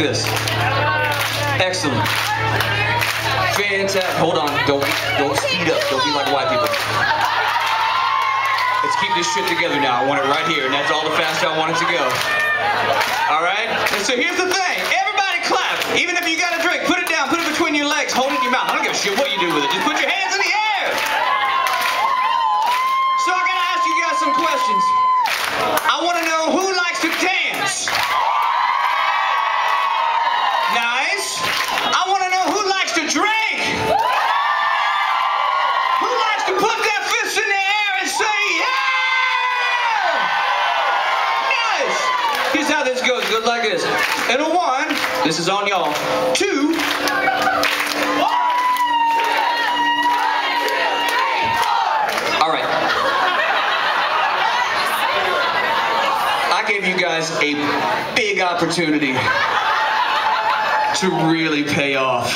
this. Excellent. Fantastic. Hold on. Don't speed up. Don't be like white people. Let's keep this shit together now. I want it right here, and that's all the faster I want it to go. All right? And so here's the thing. Everybody clap. Even if you got a drink, put it down. Put it between your legs. Hold it in your mouth. I don't give a shit what you do with it. Just put your hands in the air. So I gotta ask you guys some questions. I want to know who likes to dance. Nice. I want to know who likes to drink. Who likes to put their fists in the air and say, yeah! Nice. Here's how this goes. It goes like this. And a 1, this is on y'all. 2. All right. I gave you guys a big opportunity to really pay off.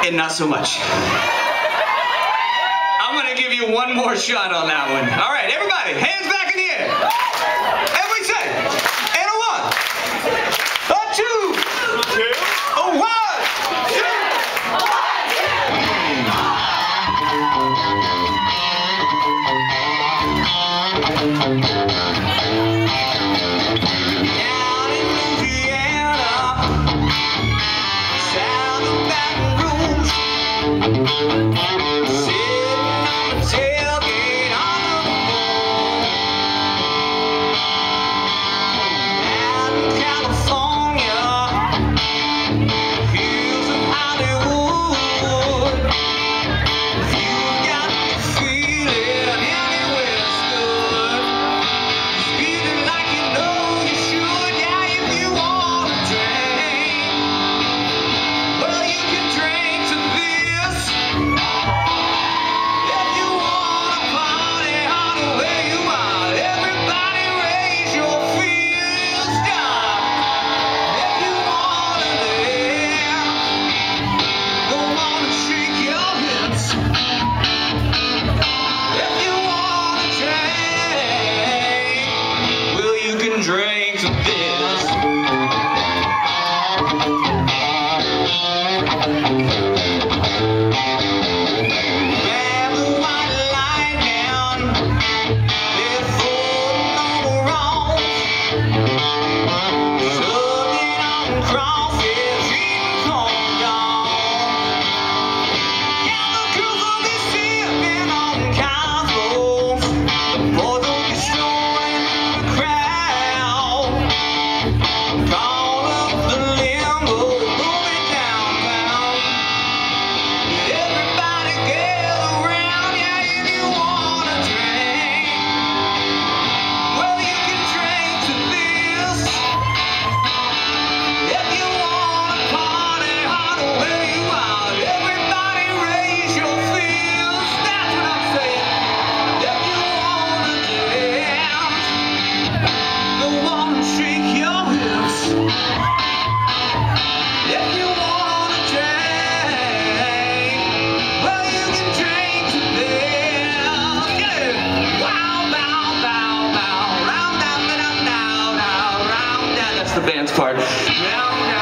And not so much. I'm gonna give you one more shot on that one. All right, everybody, hands back in the air. And we say, and a 1, a 2, a 1, 'Cause